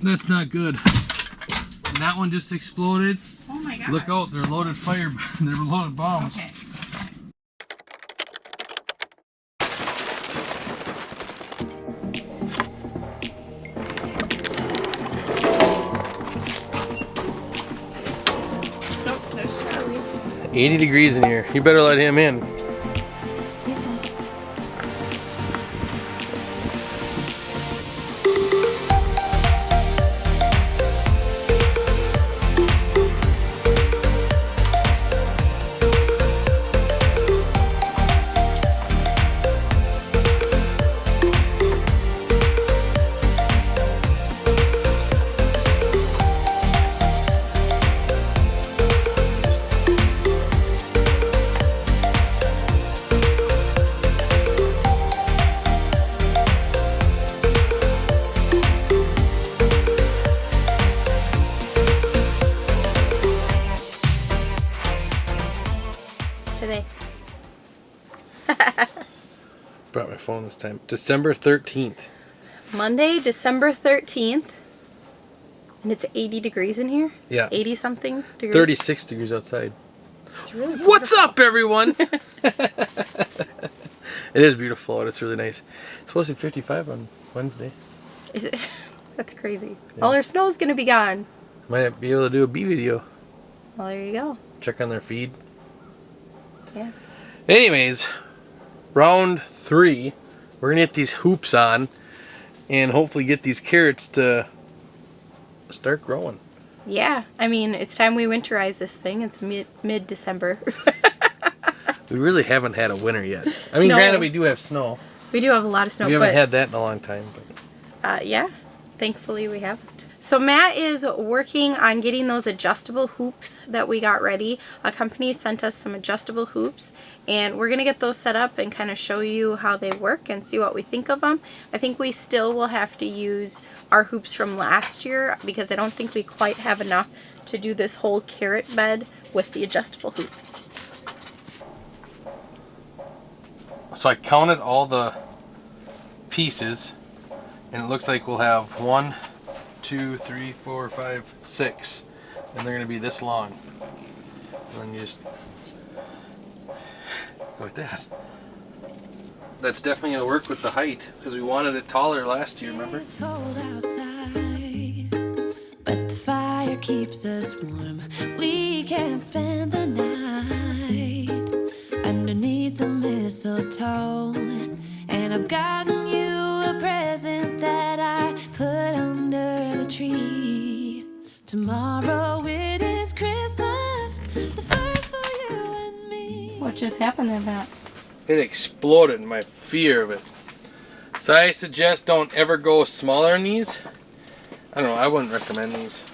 That's not good. And that one just exploded. Oh my god. Look out, they're loaded they're loaded bombs. Okay. Nope, there's Charlie. 80 degrees in here. You better let him in. He's in. Today. Brought my phone this time. December 13th. Monday, December 13th. And it's 80 degrees in here? Yeah. 80 something degrees? 36 degrees outside. It's really beautiful. What's up, everyone? It is beautiful out. It's really nice. It's supposed to be 55 on Wednesday. Is it? That's crazy. Yeah. All our snow's gonna be gone. Might be able to do a bee video. Well, there you go. Check on their feed. Yeah. Anyways, round 3. We're going to get these hoops on and hopefully get these carrots to start growing. Yeah. I mean, it's time we winterize this thing. It's mid-December. We really haven't had a winter yet. I mean, No. granted, we do have snow. We do have a lot of snow. We haven't but, had that in a long time. But yeah. Thankfully, we haven't. So Matt is working on getting those adjustable hoops that we got ready. A company sent us some adjustable hoops, and we're going to get those set up and kind of show you how they work and see what we think of them. I think we still will have to use our hoops from last year because I don't think we quite have enough to do this whole carrot bed with the adjustable hoops. So I counted all the pieces, and it looks like we'll have 1, 2, 3, 4, 5, 6, and they're going to be this long. And then you just go like that. That's definitely going to work with the height because we wanted it taller last year, remember? It's cold outside, but the fire keeps us warm. We can spend the night underneath the mistletoe, and I've gotten you a present that I put under the tree. Tomorrow it is Christmas, the first for you and me. What just happened there, Matt? It exploded, my fear of it. So I suggest don't ever go smaller in these. I don't know, I wouldn't recommend these.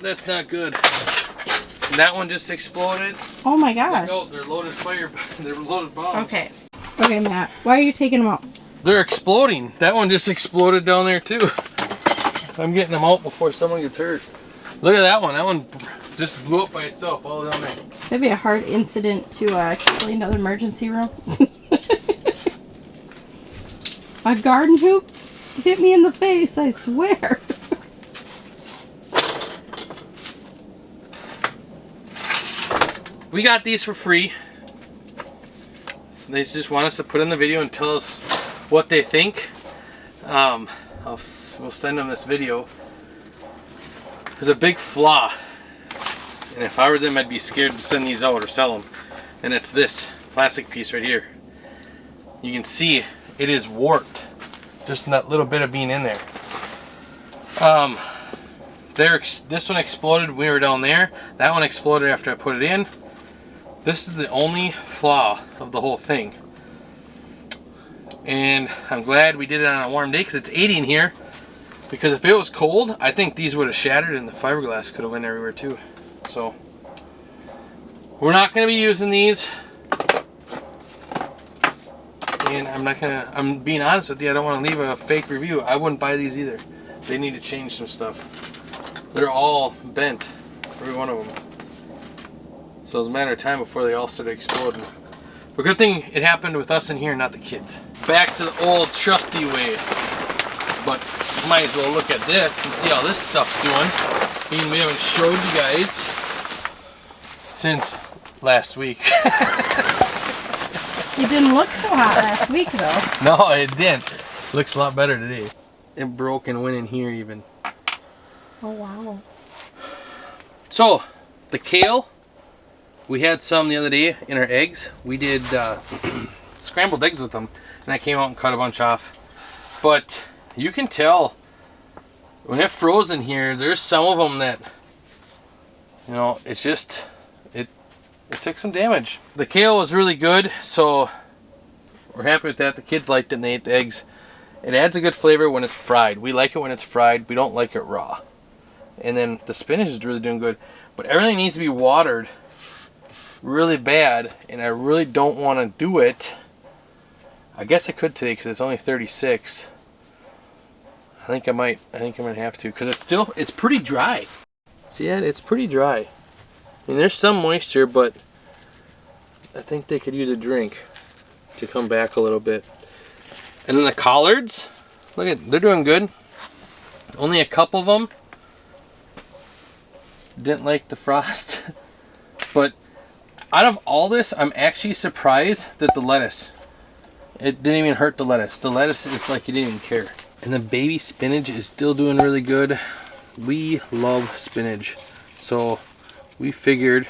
That's not good. And that one just exploded. Oh my gosh. No, they're loaded they're loaded bombs. Okay. Okay, Matt. Why are you taking them out? They're exploding. That one just exploded down there too. I'm getting them out before someone gets hurt. Look at that one. That one just blew up by itself all down there. That'd be a hard incident to explain to the emergency room. A garden hoop hit me in the face, I swear. We got these for free. So they just want us to put in the video and tell us what they think. We'll send them this video. There's a big flaw, and if I were them, I'd be scared to send these out or sell them. And it's this plastic piece right here. You can see it is warped, just in that little bit of being in there. This one exploded when we were down there. That one exploded after I put it in. This is the only flaw of the whole thing. And I'm glad we did it on a warm day because it's 80 in here. Because if it was cold, I think these would have shattered and the fiberglass could have went everywhere too. So, we're not going to be using these. And I'm being honest with you, I don't want to leave a fake review. I wouldn't buy these either. They need to change some stuff. They're all bent, every one of them. So it's a matter of time before they all started exploding. But good thing it happened with us in here, not the kids. Back to the old trusty way. but might as well look at this and see how this stuff's doing. We haven't showed you guys since last week. It didn't look so hot last week though. No, it didn't. Looks a lot better today. It broke and went in here even. Oh wow. So, the kale, we had some the other day in our eggs. We did scrambled eggs with them, and I came out and cut a bunch off. But you can tell when it froze in here, there's some of them that, you know, it's just, it took some damage. The kale was really good, so we're happy with that. The kids liked it and they ate the eggs. It adds a good flavor when it's fried. We like it when it's fried. We don't like it raw. And then the spinach is really doing good. But everything needs to be watered really bad, and I really don't want to do it. I guess I could today because it's only 36. I think I'm gonna have to, because it's pretty dry. See that? It's pretty dry. I mean, there's some moisture, but I think they could use a drink to come back a little bit. And then the collards, look at, they're doing good. Only a couple of them didn't like the frost. But out of all this, I'm actually surprised that the lettuce, it didn't even hurt the lettuce. The lettuce is like you didn't even care. And the baby spinach is still doing really good. We love spinach. So we figured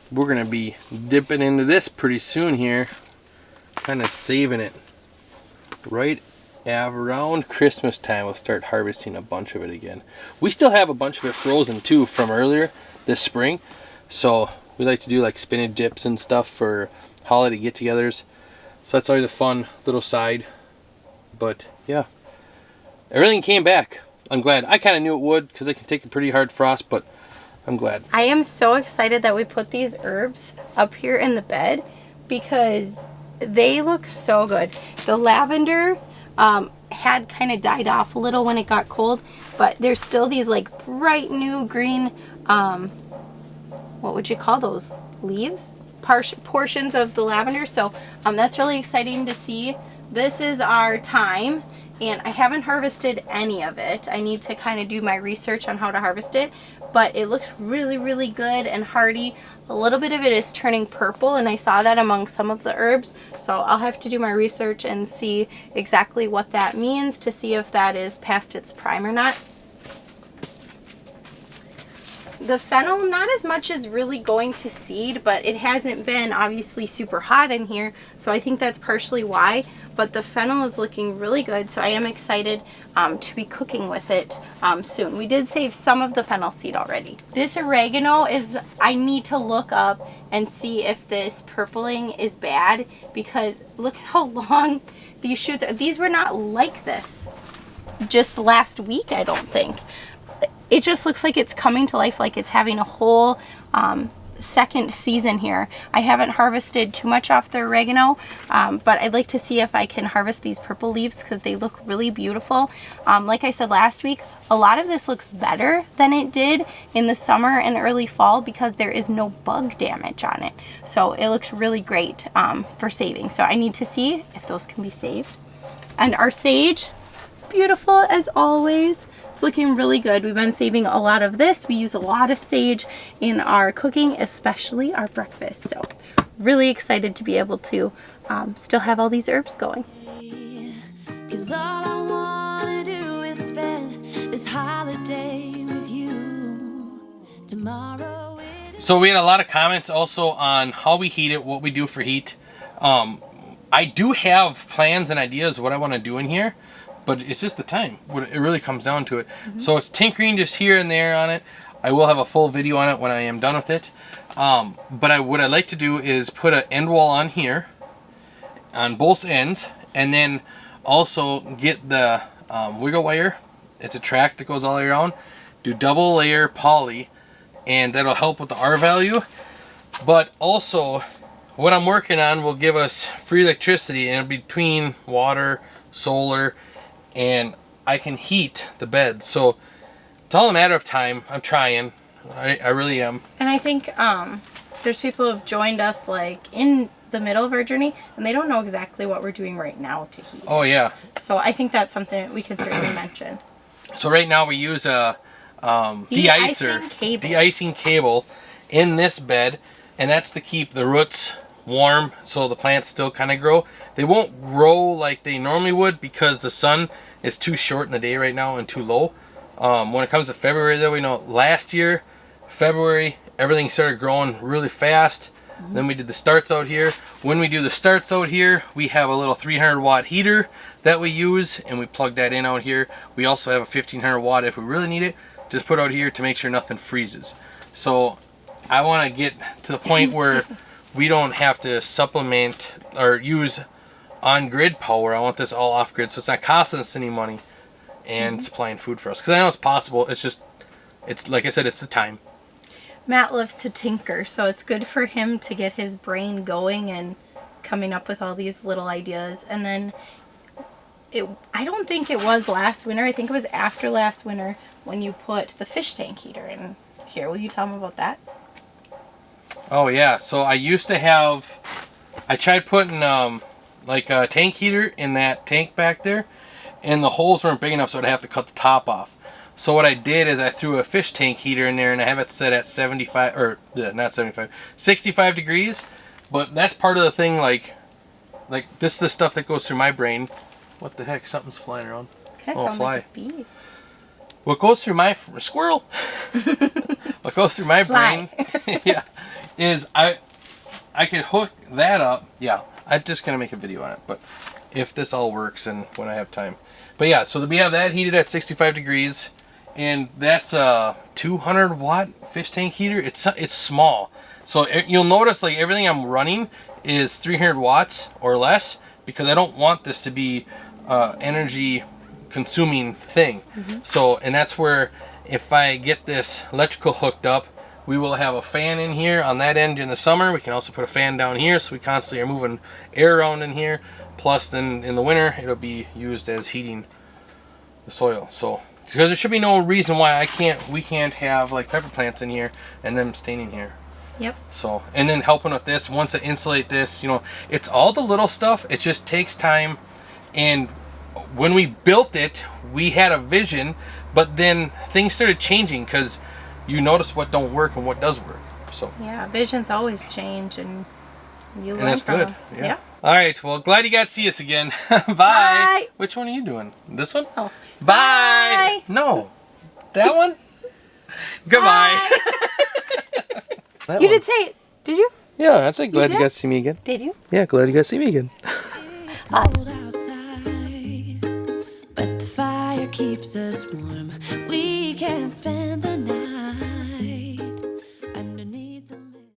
we're gonna be dipping into this pretty soon here, kind of saving it. Right around Christmas time, we'll start harvesting a bunch of it again. We still have a bunch of it frozen too from earlier this spring, so we like to do like spinach dips and stuff for holiday get-togethers. So that's always a fun little side. But yeah, everything came back. I'm glad. I kind of knew it would because they can take a pretty hard frost, but I'm glad. I am so excited that we put these herbs up here in the bed because they look so good. The lavender had kind of died off a little when it got cold, but there's still these like bright new green, what would you call those? Leaves? Portions of the lavender. So that's really exciting to see. This is our thyme, and I haven't harvested any of it. I need to kind of do my research on how to harvest it, but it looks really, really good and hardy. A little bit of it is turning purple, and I saw that among some of the herbs, so I'll have to do my research and see exactly what that means to see if that is past its prime or not. The fennel, not as much as really going to seed, but it hasn't been obviously super hot in here, so I think that's partially why. But the fennel is looking really good, so I am excited to be cooking with it soon. We did save some of the fennel seed already. This oregano is, I need to look up and see if this purpling is bad, because look at how long these shoots are. These were not like this just last week, I don't think. It just looks like it's coming to life, like it's having a whole second season here. I haven't harvested too much off the oregano, but I'd like to see if I can harvest these purple leaves because they look really beautiful. Like I said last week, a lot of this looks better than it did in the summer and early fall because there is no bug damage on it. So it looks really great for saving. So I need to see if those can be saved. And our sage, beautiful as always. Looking really good. We've been saving a lot of this. We use a lot of sage in our cooking, especially our breakfast. So really excited to be able to still have all these herbs going. 'Cause all I wanna do is spend this holiday with you. Tomorrow So we had a lot of comments also on how we heat it, what we do for heat. I do have plans and ideas of what I want to do in here, but it's just the time. It really comes down to it. So it's tinkering just here and there on it. I will have a full video on it when I am done with it. But what I like to do is put an end wall on here, on both ends, and then also get the wiggle wire. It's a track that goes all the way around. Do double layer poly, and that'll help with the R value. But also, what I'm working on will give us free electricity, and between water, solar, and I can heat the bed. So it's all a matter of time. I'm trying. I really am. And I think there's people who have joined us like in the middle of our journey, and they don't know exactly what we're doing right now to heat. Oh yeah. So I think that's something that we could certainly mention. So right now we use a de-icing cable in this bed, and that's to keep the roots warm so the plants still kind of grow. They won't grow like they normally would because the sun is too short in the day right now and too low. When it comes to February though, we know last year, February, everything started growing really fast. Then we did the starts out here. When we do the starts out here, we have a little 300 watt heater that we use, and we plug that in out here. We also have a 1500 watt if we really need it. Just put out here to make sure nothing freezes. So I want to get to the point where we don't have to supplement or use on-grid power. I want this all off-grid, so it's not costing us any money and supplying food for us. Because I know it's possible. It's just, it's like I said, it's the time. Matt loves to tinker, so it's good for him to get his brain going and coming up with all these little ideas. And then I don't think it was last winter. I think it was after last winter when you put the fish tank heater in here. Will you tell him about that? Oh yeah, so I used to have, I tried putting like a tank heater in that tank back there, and the holes weren't big enough, so I'd have to cut the top off. So what I did is I threw a fish tank heater in there, and I have it set at 65, or not 75, 65 degrees. But that's part of the thing, like this is the stuff that goes through my brain. What the heck? Something's flying around. Oh, fly. Like a bee. What goes through my squirrel? What goes through my brain? Yeah, is I could hook that up. Yeah, I'm just gonna make a video on it, but if this all works and when I have time. But yeah, so we have that heated at 65 degrees, and that's a 200 watt fish tank heater. It's small, so you'll notice like everything I'm running is 300 watts or less because I don't want this to be energy consuming thing. So, and that's where if I get this electrical hooked up, we will have a fan in here on that end in the summer. We can also put a fan down here, so we constantly are moving air around in here. Plus, then in the winter, it'll be used as heating the soil. So, because there should be no reason why we can't have like pepper plants in here and them staying in here. Yep. So, and then helping with this, once I insulate this, you know, it's all the little stuff. It just takes time. And when we built it, we had a vision, but then things started changing because you notice what don't work and what does work. So yeah, visions always change, and you learn that's from good. them. Yeah. All right. Well, glad you got to see us again. Bye. Bye. Which one are you doing? This one? Oh. Bye. Bye. No. That one? Goodbye. You did say it. Did you? Yeah, I said glad you did? got to see me again. Did you? Yeah, glad you got to see me again. Cold outside, but the fire keeps us warm. We can spend the